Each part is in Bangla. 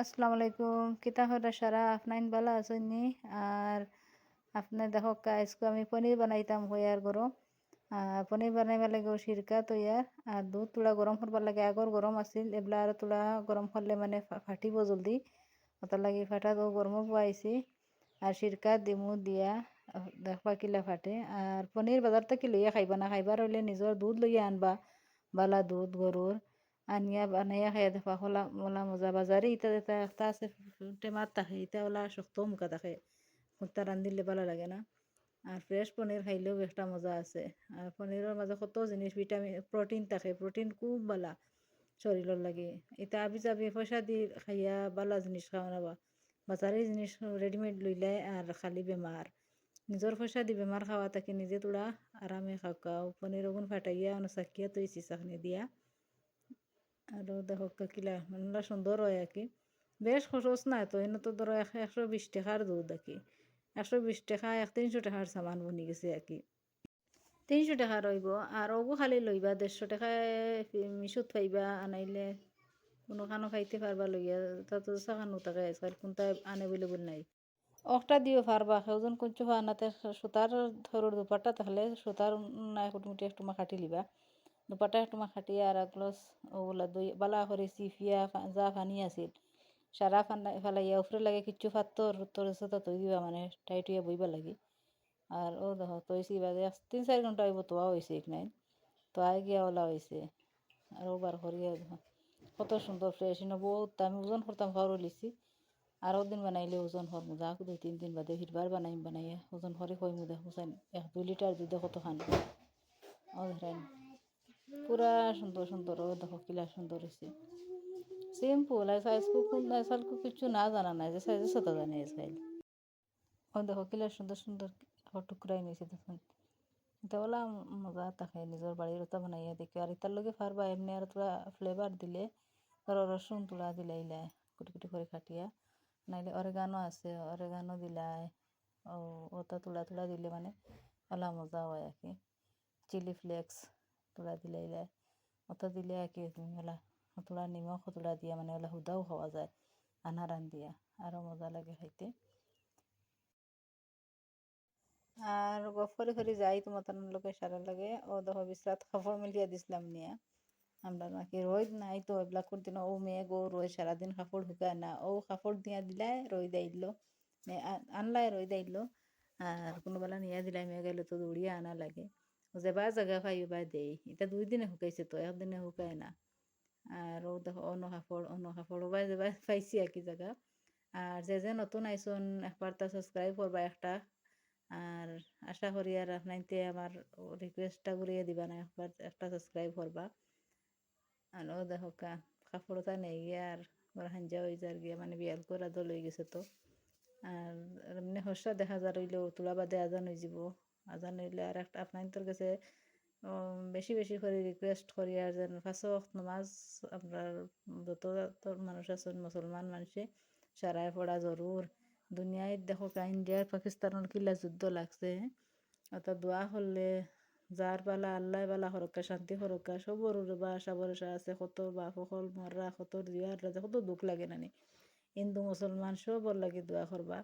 আসসালামু আলাইকুম কিতা হরা সারা আপনাইন বালা আসেননি আর আপনি দেখো আজকে আমি পনির বানাইতাম হইয়ার গরম আর পনির বানাইবার লাগে সিরকা তৈয়ার আর দুধ তুলা গরম করবার লাগে আগর গরম আছিল এবলা আর তুলা গরম করলে মানে ফাটিব জলদি ওটার লাগে ফাটা তো গরম পাইছি আর সিরকা দিমু দিয়া দেখবা কিলা ফাটে আর পনির বাজার থেকে লইয়া খাইবা না খাইবার হইলে নিজের দুধ লইয়া আনবা বালা দুধ গরুর আনিয়া বানাইয়া খাইয়া দেখবা খোলা মোলা মজা বাজারে ইটা যেটা একটা আছে টেমার থাকে ইটা ওলা শক্ত মুখা থাকে মুখটা রান্ধিলে ভালো লাগে না আর ফ্রেশ পনির খাইলেও একটা মজা আছে আর পনিরের মাঝে কত জিনিস ভিটামিন প্রোটিন থাকে প্রোটিন খুব বালা শরীরের লাগে এটা আবি যাবি পয়সা দি খাইয়া বালা জিনিস খাওয়া নাবা বাজারের জিনিস রেডিমেড লইলে আর খালি বেমার নিজের পয়সা দি বেমার খাওয়া তাকে নিজে তোলা আরামে খাও পনির ওগুন ফাটাইয়া চাকিয়া তৈছি চাকনি দিয়া আরও দেখো কিলা মানে সুন্দর হয় আর কি বেশ খরচ না তো এনে তো ধরো 120 টাকার দুধ আর কি 120 টাকা 300 টাকার সামান বনি গেছে আর কি 300 টাকা রইব আর ওগো খালি লইবা 150 টাকায় মিশুত পাইবা আনাইলে কোনো খানো খাইতে পারবা লইয়া তাতো সাকানো থাকে আজকাল কোনটা আনএভেলেবল নাই একটা দিও পারবা সেজন কোনচু আনাতে সুতার ধরুর দুপাট্টা থাকলে সুতার নাই কুটমুটি একটু মা কাটি লিবা দুপাট্টা একটু মা কাটিয়া আর গ্লাস ওগুলা দই বালা করে চিফিয়া যা ফানি আছিল সারা ফালাইয়া উফরে লাগে কিচ্ছু ফাত্তর তোর সাথে তৈ দিবা মানে টাইট হইয়া বইবা লাগি আর ও দেখো তৈছি বাজে 3-4 ঘন্টা হইব তোয়া হয়েছে এক নাই তোয়াই গিয়া ওলা হয়েছে আর ও বার করিয়া দেখো কত সুন্দর ফ্রেশ বহুত আমি ওজন করতাম খাওয়ারও লিছি আরও দিন বানাইলে ওজন হরমু যাক 2-3 দিন বাদে ফিরবার বানাইয়া ওজন করে কইমু দেখো 1-2 লিটার দুধে কত খান ও ধরেন পুরা সুন্দর সুন্দর ও দেখো কিলা সুন্দর হয়েছে সিম্পল আজকাল কিছু না জানা নাই যে সাইজে ছোট জানে আজকাল ও দেখো কিলা সুন্দর সুন্দর টুকরাই নিয়েছে দেখুন এটা ওলা মজা থাকে নিজের বাড়ির ওটা বানাইয়া দেখে আর এটার লগে পারবা এমনি আর তোরা ফ্লেভার দিলে ধরো রসুন তুলা দিলাইলা কুটি কুটি করে কাটিয়া নাইলে অরেগানো আছে অরেগানো দিলাই ও ওটা তুলা তুলা দিলে মানে ওলা মজা হয় আর কি চিলি ফ্লেক্স তুলা দিলাইলা ওটা দিলে আর কি তুমি ওলা তুলা নিমখ তুলা দিয়া মানে ওলা হুদাও খাওয়া যায় আনারান দিয়া আরও মজা লাগে খাইতে আর গফরে ফরি যাই তোমার লোকে সারা লাগে ও দেখো বিশ্রাত খবর মিলিয়ে দিছিলাম নিয়ে আমরা নাকি রোদ নাই তো এগুলা করতে না ও মেয়ে গো রোদ সারাদিন কাপড় শুকায় না ও কাপড় দিয়া দিলাই রই দাইলো আনলাই রই দাইলো আর কোনো বেলা নিয়ে দিলাই মেয়ে গেলে তো দৌড়িয়ে আনা লাগে যেবা জায়গা পাই বা দেই এটা 2 দিনে শুকাইছে তো একদিনে শুকায় না আর ও দেখো অন্য কাপড় ওবাই যেবা পাইছি একই জায়গা আর যে নতুন আইসন একবার তা সাবস্ক্রাইব করবা একটা আর আশা করি আর আপনাইতে আমার রিকোয়েস্টটা ঘুরিয়ে দিবা না একবার একটা সাবস্ক্রাইব করবা আর ও দেখো কাপড়টা নেই গিয়া আর ওর হাঞ্জা হয়ে যার গিয়া মানে বিয়াল করে দল হয়ে গেছে তো আর এমনি হর্ষা দেখা যা রইলেও তোলা বাদে আজান হয়ে যাব আজান হইলে আর একটা আপনার কাছে বেশি বেশি করে রিকোয়েস্ট করি আর যেন 5 ওয়াক্ত নামাজ আপনার যত মানুষ আছেন মুসলমান মানুষে সারায় পড়া জরুর দুনিয়ায় দেখো ইন্ডিয়ার পাকিস্তানের কিলা যুদ্ধ লাগছে অর্থাৎ দোয়া করলে যার বালা আল্লাহ বালা হরক্কা শান্তি হরক্কা সবর বা আশা ভরসা আছে কত বাপ সকল মররা কত দিয়ার রাজা কত দুঃখ লাগে নানি হিন্দু মুসলমান সবর লাগে দোয়া করবা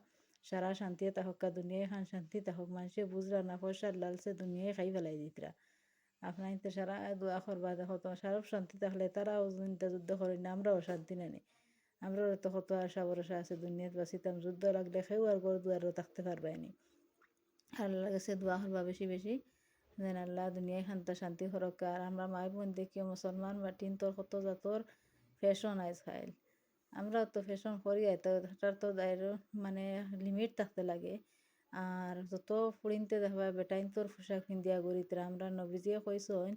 সারা শান্তি তাহকা দুনিয়ায় খান শান্তি তাহক মানুষে বুঝরা না পয়সার লালসে দুনিয়ায় খাই ফেলাই দিতরা আপনার তো সারা দোয়া করবা দেখো তো সারব শান্তি থাকলে তারাও চিন্তা যুদ্ধ করি না আমরাও শান্তি নানি আমরাও তো কত আশা ভরসা আছে দুনিয়াত বাঁচিতাম যুদ্ধ লাগলে খেয়েও আর ঘর দুয়ারও থাকতে পারবাইনি আল্লাহ কাছে দোয়া করবা বেশি বেশি যেন আল্লাহ দুনিয়ায় শান্তা শান্তি হরক্কা আর আমরা মাই বোন দেখিও মুসলমান বা তোর কত জাতর ফ্যাশন আইজ খাইল আমরা তো ফ্যাশন করি তো তার তো মানে লিমিট থাকতে লাগে আর যত ফুড়িনতে দেখবা বেটাইন তোর পোশাক পিন্দিয়া গরিতরা আমরা নবীজিয়ে কইসন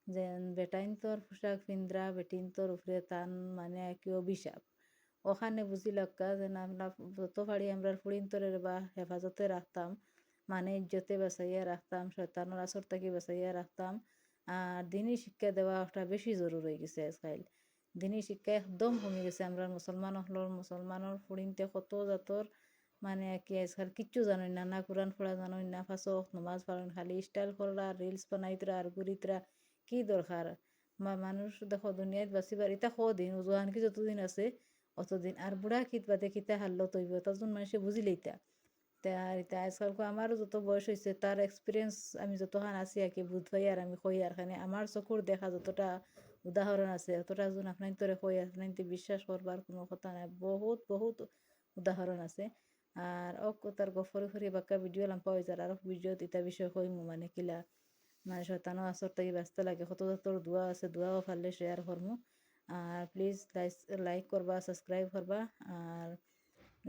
যে বেটাইন তোর পোশাক পিন্দ্রা বেটিন তোর উপরে তান মানে কি অভিশাপ ওখানে বুঝি লক্কা যে আমরা যত পারি আমরা ফুড়িন তোরের বা হেফাজতে রাখতাম মানে ইজ্জতে বাঁচাইয়া রাখতাম শয়তানোর আসর থেকে বাঁচাইয়া রাখতাম আর দিনই শিক্ষা দেওয়া একটা বেশি জরুরি হয়ে গেছে আজকাল দিনই শিক্ষা একদম কমে গেছে আমরা মুসলমানের ফুড়িনতে কত জাতর মানে কি আজকাল কিচ্ছু জানোই না না কোরআন পড়া জানোই না 5 ওয়াক্ত নামাজ পড়েন খালি স্টাইল করলা রিলস বানাইতরা আর ঘুরিতরা কি দরকার বা মানুষ দেখো দুনিয়ায় বাঁচিবার এটা দিন উজুহান কি যতদিন আছে অতদিন আর বুড়া কিত বাদে কিতা হারলো তৈব তখন মানুষে বুঝি লইতা আর এটা আজকালকে আমারও যত বয়স হয়েছে তার এক্সপিরিয়েন্স আমি যতখান আছি আর কি বুধ ভাই আর আমি কই আর খানে আমার চকুর দেখা যতটা উদাহরণ আছে অতটা যখন আপনার তোরে কই আপনার বিশ্বাস করবার কোনো কথা নাই বহুত বহুত উদাহরণ আছে আর ও তার গফরি ফরি বাক্কা ভিডিও লাম্পা হয়ে যার আর ভিডিও ইতা বিষয় কইমু মানে কিলা মানে শয়তানো আসর থেকে ব্যস্ত লাগে কত তোর দোয়া আছে দোয়াও ফাললে শেয়ার করমু আর প্লিজ লাইক করবা সাবস্ক্রাইব করবা আর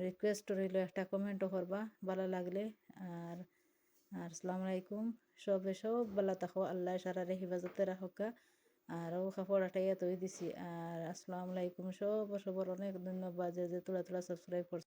রিকোয়েস্ট রইল একটা কমেন্টও করবা ভালো লাগলে আর আর আসসালামু আলাইকুম সব ভালো থাকো আল্লাহ সারারে হেফাজতে রাখা আর ও কাপড় আটাইয়া তৈ দিছি আর আসসালামু আলাইকুম সবর অনেক ধন্যবাদ যে তোরা সাবস্ক্রাইব করছো